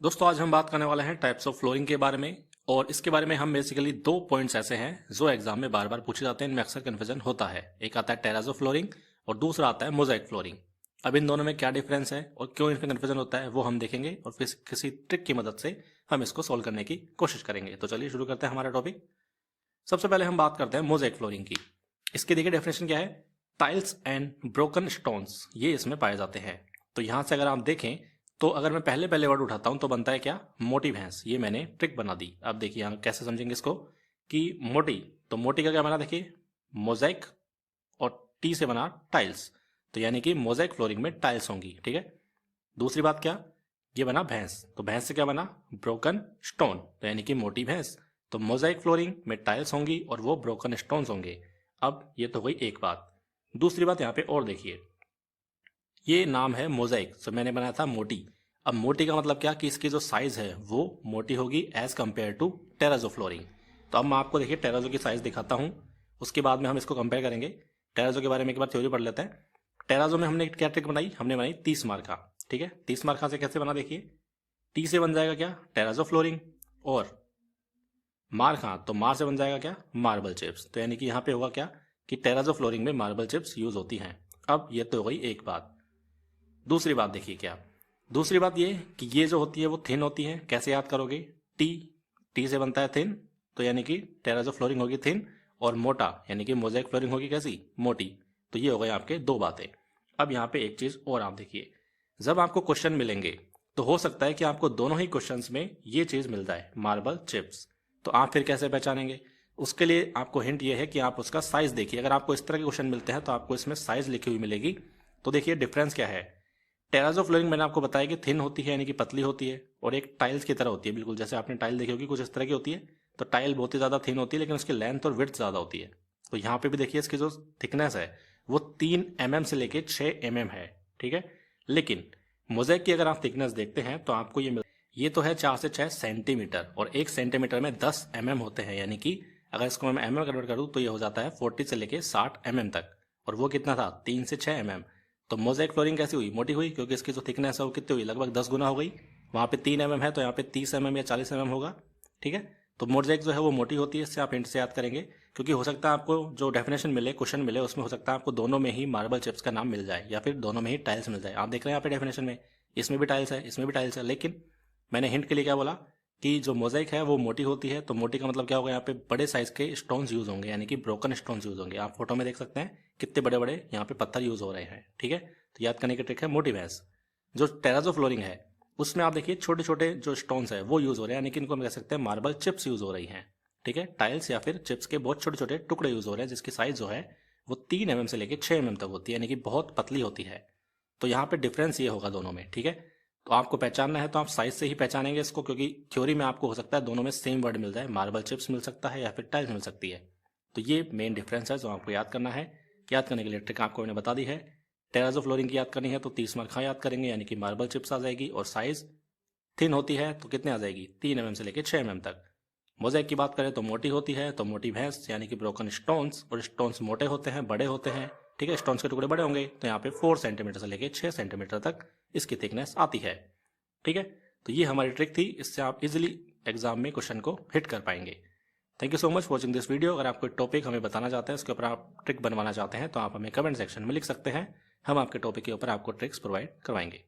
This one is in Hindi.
दोस्तों आज हम बात करने वाले हैं टाइप्स ऑफ फ्लोरिंग के बारे में। और इसके बारे में हम बेसिकली दो पॉइंट्स ऐसे हैं जो एग्जाम में बार बार पूछे जाते हैं, इनमें अक्सर कन्फ्यूजन होता है। एक आता है टेराजो फ्लोरिंग और दूसरा आता है मोजाइक फ्लोरिंग। अब इन दोनों में क्या डिफरेंस है और क्यों इनमें कन्फ्यूजन होता है वो हम देखेंगे और फिर किसी ट्रिक की मदद से हम इसको सोल्व करने की कोशिश करेंगे। तो चलिए शुरू करते हैं हमारा टॉपिक। सबसे पहले हम बात करते हैं मोजाइक फ्लोरिंग की। इसकी देखिए डेफिनेशन क्या है, टाइल्स एंड ब्रोकन स्टोन्स ये इसमें पाए जाते हैं। तो यहां से अगर आप देखें तो अगर मैं पहले पहले वर्ड उठाता हूं तो बनता है क्या, मोटी भैंस। ये मैंने ट्रिक बना दी। अब देखिए हम कैसे समझेंगे इसको कि मोटी, तो मोटी का क्या बना, देखिए मोजाइक और टी से बना टाइल्स, तो यानी कि मोजाइक फ्लोरिंग में टाइल्स होंगी। ठीक है। दूसरी बात क्या, ये बना भैंस, तो भैंस से क्या बना, ब्रोकन स्टोन, तो यानी कि मोटी भैंस। तो मोजाइक फ्लोरिंग में टाइल्स होंगी और वो ब्रोकन स्टोन्स होंगे। अब ये तो हुई एक बात। दूसरी बात यहाँ पे और देखिए, ये नाम है मोजाइक, तो मैंने बनाया था मोटी। अब मोटी का मतलब क्या कि इसकी जो साइज है वो मोटी होगी एज कंपेयर टू टेराजो फ्लोरिंग। तो अब मैं आपको देखिए टेराजो की साइज दिखाता हूँ, उसके बाद में हम इसको कंपेयर करेंगे। टेराजो के बारे में एक बार थ्योरी पढ़ लेते हैं। टेराजो में हमने क्या ट्रिक बनाई, हमने बनाई 30 मार्का। ठीक है, 30 मार्का से कैसे बना देखिए, टी से बन जाएगा क्या, टेराजो फ्लोरिंग, और मार कहाँ, तो मार से बन जाएगा क्या, मार्बल चिप्स। तो यानी कि यहाँ पे होगा क्या कि टेराजो फ्लोरिंग में मार्बल चिप्स यूज होती हैं। अब ये तो हो गई एक बात। दूसरी बात देखिए क्या, दूसरी बात ये कि ये जो होती है वो थिन होती है। कैसे याद करोगे, टी, टी से बनता है थिन, तो यानी कि टेराजो फ्लोरिंग होगी थिन, और मोटा यानी कि मोजाइक फ्लोरिंग होगी कैसी, मोटी। तो ये हो गए आपके दो बातें। अब यहाँ पे एक चीज और आप देखिए, जब आपको क्वेश्चन मिलेंगे तो हो सकता है कि आपको दोनों ही क्वेश्चंस में ये चीज मिल जाए, मार्बल चिप्स। तो आप फिर कैसे पहचानेंगे, उसके लिए आपको हिंट ये है कि आप उसका साइज देखिए। अगर आपको इस तरह के क्वेश्चन मिलते हैं तो आपको इसमें साइज लिखी हुई मिलेगी। तो देखिए डिफरेंस क्या है, टेराजो फ्लोरिंग मैंने आपको बताया कि थिन होती है यानी कि पतली होती है, और एक टाइल्स की तरह होती है, बिल्कुल जैसे आपने टाइल देखी होगी कुछ इस तरह की होती है। तो टाइल बहुत ही ज्यादा थिन होती है लेकिन उसकी लेंथ और विड्थ ज्यादा होती है। तो यहाँ पे भी देखिए इसकी जो थिकनेस है वो 3 mm से लेके 6 mm है। ठीक है, लेकिन मोजाइक की अगर आप थिकनेस देखते हैं तो आपको ये तो है 4 से 6 सेंटीमीटर, और 1 सेंटीमीटर में 10 mm होते हैं। यानी कि अगर इसको मैं mm कन्वर्ट करूँ तो ये हो जाता है 40 से लेके 60 mm तक, और वो कितना था, 3 से 6 mm। तो मोजाइक फ्लोरिंग कैसी हुई, मोटी हुई, क्योंकि इसकी जो थिकनेस है वो कितनी हुई, लगभग 10 गुना हो गई। वहाँ पे 3 mm है तो यहाँ पे 30 mm या 40 mm होगा। ठीक है, तो मोजाइक जो है वो मोटी होती है, इससे आप हिंट से याद करेंगे। क्योंकि हो सकता है आपको जो डेफिनेशन मिले, क्वेश्चन मिले, उसमें हो सकता है आपको दोनों में ही मार्बल चिप्स का नाम मिल जाए या फिर दोनों में ही टाइल्स मिल जाए। आप देख रहे हैं यहाँ पे डेफिनेशन में इसमें भी टाइल्स है, इसमें भी टाइल्स है, लेकिन मैंने हिंट के लिए क्या बोला कि जो मोजाइक है वो मोटी होती है। तो मोटी का मतलब क्या होगा, यहाँ पे बड़े साइज के स्टोन्स यूज होंगे, यानी कि ब्रोकन स्टोन्स यूज होंगे। आप फोटो में देख सकते हैं कितने बड़े बड़े यहाँ पे पत्थर यूज हो रहे हैं। ठीक है, तो याद करने की ट्रिक है मोटी भैंस। जो टेराजो फ्लोरिंग है उसमें आप देखिए छोटे छोटे जो स्टोन्स है वो यूज हो रहे हैं, यानी कि इनको हम कह सकते हैं मार्बल चिप्स यूज हो रही हैं। ठीक है, टाइल्स या फिर चिप्स के बहुत छोटे छोटे टुकड़े यूज हो रहे हैं, जिसकी साइज जो है वो 3 mm से लेकर 6 mm तक होती है, यानी कि बहुत पतली होती है। तो यहाँ पे डिफरेंस ये होगा दोनों में। ठीक है, तो आपको पहचानना है तो आप साइज से ही पहचानेंगे इसको, क्योंकि थ्योरी में आपको हो सकता है दोनों में सेम वर्ड मिल जाए, मार्बल चिप्स मिल सकता है या फिर टाइल्स मिल सकती है। तो ये मेन डिफरेंस है जो आपको याद करना है। याद करने के लिए ट्रिक आपको मैंने बता दी है। टेराजो फ्लोरिंग की याद करनी है तो 30 मार्क याद करेंगे, यानी कि मार्बल चिप्स आ जाएगी, और साइज थिन होती है तो कितने आ जाएगी, 3 mm से लेकर 6 mm तक। मोजाइक की बात करें तो मोटी होती है तो मोटी भैंस, यानी कि ब्रोकन स्टोन्स, और स्टोन्स मोटे होते हैं, बड़े होते हैं। ठीक है, स्टोन्स के टुकड़े बड़े होंगे तो यहाँ पे 4 सेंटीमीटर से लेकर 6 सेंटीमीटर तक इसकी थिकनेस आती है। ठीक है, तो ये हमारी ट्रिक थी, इससे आप इजिली एग्जाम में क्वेश्चन को हिट कर पाएंगे। Thank you so much for watching this video. अगर आप कोई टॉपिक हमें बताना चाहते हैं, उसके ऊपर आप ट्रिक बनवाना चाहते हैं, तो आप हमें कमेंट सेक्शन में लिख सकते हैं। हम आपके टॉपिक के ऊपर आपको ट्रिक्स प्रोवाइड करवाएंगे।